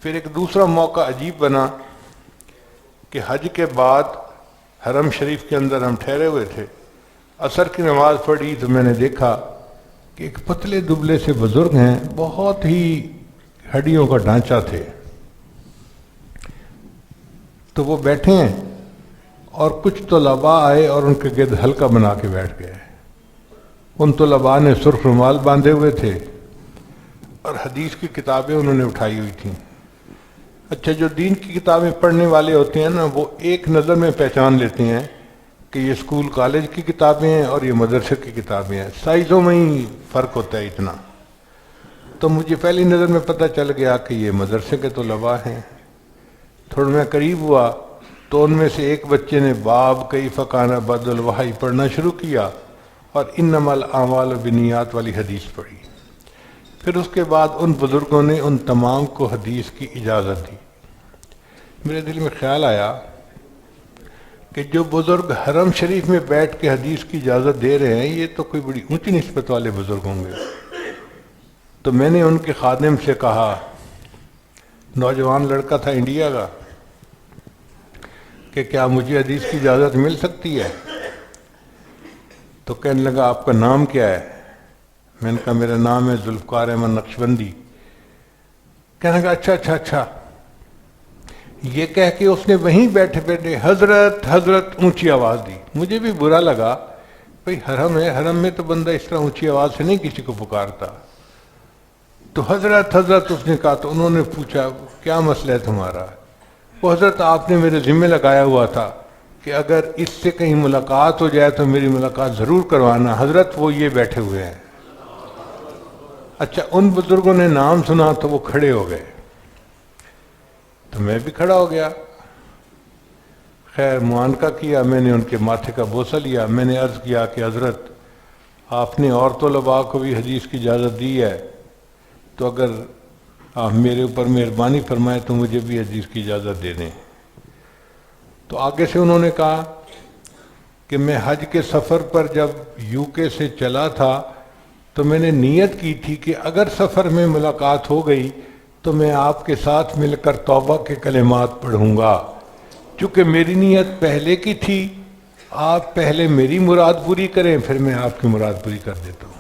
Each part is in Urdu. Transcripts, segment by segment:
پھر ایک دوسرا موقع عجیب بنا کہ حج کے بعد حرم شریف کے اندر ہم ٹھہرے ہوئے تھے، عصر کی نماز پڑھی تو میں نے دیکھا کہ ایک پتلے دبلے سے بزرگ ہیں، بہت ہی ہڈیوں کا ڈھانچہ تھے، تو وہ بیٹھے ہیں اور کچھ طلباء آئے اور ان کے گرد حلقہ بنا کے بیٹھ گئے۔ ان طلباء نے سرخ رومال باندھے ہوئے تھے اور حدیث کی کتابیں انہوں نے اٹھائی ہوئی تھیں۔ اچھا، جو دین کی کتابیں پڑھنے والے ہوتے ہیں نا، وہ ایک نظر میں پہچان لیتے ہیں کہ یہ اسکول کالج کی کتابیں ہیں اور یہ مدرسے کی کتابیں ہیں، سائزوں میں ہی فرق ہوتا ہے اتنا۔ تو مجھے پہلی نظر میں پتہ چل گیا کہ یہ مدرسے کے طلباء ہیں۔ تھوڑا میں قریب ہوا تو ان میں سے ایک بچے نے باب کیف کان بدء الوحی پڑھنا شروع کیا اور انما الاعمال بالنیات والی حدیث پڑھی۔ پھر اس کے بعد ان بزرگوں نے ان تمام کو حدیث کی اجازت دی۔ میرے دل میں خیال آیا کہ جو بزرگ حرم شریف میں بیٹھ کے حدیث کی اجازت دے رہے ہیں، یہ تو کوئی بڑی اونچی نسبت والے بزرگ ہوں گے۔ تو میں نے ان کے خادم سے کہا، نوجوان لڑکا تھا انڈیا کا، کہ کیا مجھے حدیث کی اجازت مل سکتی ہے؟ تو کہنے لگا، آپ کا نام کیا ہے؟ میں نے کہا، میرا نام ہے ذوالفقار احمد نقشبندی۔ کہنے لگا، اچھا۔ یہ کہہ کے اس نے وہیں بیٹھے بیٹھے حضرت حضرت اونچی آواز دی۔ مجھے بھی برا لگا، بھئی حرم ہے، حرم میں تو بندہ اس طرح اونچی آواز سے نہیں کسی کو پکارتا۔ تو حضرت حضرت اس نے کہا، تو انہوں نے پوچھا، کیا مسئلہ ہے تمہارا؟ وہ، حضرت آپ نے میرے ذمہ لگایا ہوا تھا کہ اگر اس سے کہیں ملاقات ہو جائے تو میری ملاقات ضرور کروانا۔ حضرت وہ یہ بیٹھے ہوئے ہیں۔ اچھا، ان بزرگوں نے نام سنا تو وہ کھڑے ہو گئے، تو میں بھی کھڑا ہو گیا۔ خیر معانقہ کیا، میں نے ان کے ماتھے کا بوسہ لیا۔ میں نے عرض کیا کہ حضرت آپ نے اور طلباء کو بھی حدیث کی اجازت دی ہے، تو اگر آپ میرے اوپر مہربانی فرمائیں تو مجھے بھی حدیث کی اجازت دے دیں۔ تو آگے سے انہوں نے کہا کہ میں حج کے سفر پر جب یو کے سے چلا تھا تو میں نے نیت کی تھی کہ اگر سفر میں ملاقات ہو گئی تو میں آپ کے ساتھ مل کر توبہ کے کلمات پڑھوں گا۔ چونکہ میری نیت پہلے کی تھی، آپ پہلے میری مراد پوری کریں، پھر میں آپ کی مراد پوری کر دیتا ہوں۔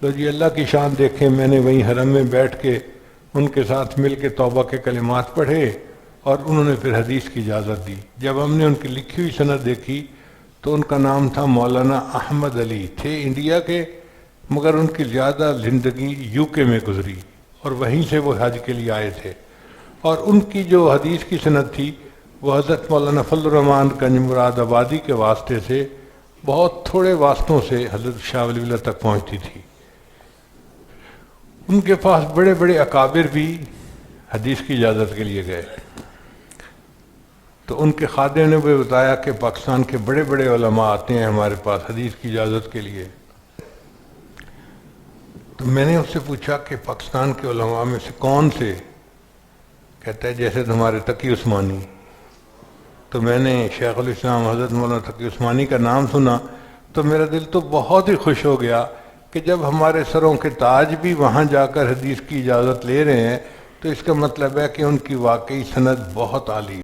تو جی اللہ کی شان دیکھیں، میں نے وہیں حرم میں بیٹھ کے ان کے ساتھ مل کے توبہ کے کلمات پڑھے اور انہوں نے پھر حدیث کی اجازت دی۔ جب ہم نے ان کی لکھی ہوئی سند دیکھی تو ان کا نام تھا مولانا احمد علی، تھے انڈیا کے مگر ان کی زیادہ زندگی یو کے میں گزری اور وہیں سے وہ حج کے لیے آئے تھے۔ اور ان کی جو حدیث کی سند تھی وہ حضرت مولانا فضل الرحمان گنج مراد آبادی کے واسطے سے بہت تھوڑے واسطوں سے حضرت شاہ ولی اللہ تک پہنچتی تھی۔ ان کے پاس بڑے بڑے اکابر بھی حدیث کی اجازت کے لیے گئے، تو ان کے خادم نے بھی بتایا کہ پاکستان کے بڑے بڑے علماء آتے ہیں ہمارے پاس حدیث کی اجازت کے لیے۔ تو میں نے اس سے پوچھا کہ پاکستان کے علماء میں سے کون سے؟ کہتا ہے جیسے تمہارے تقی عثمانی۔ تو میں نے شیخ الاسلام حضرت مولانا تقی عثمانی کا نام سنا تو میرا دل تو بہت ہی خوش ہو گیا کہ جب ہمارے سروں کے تاج بھی وہاں جا کر حدیث کی اجازت لے رہے ہیں تو اس کا مطلب ہے کہ ان کی واقعی سند بہت عالی ہے۔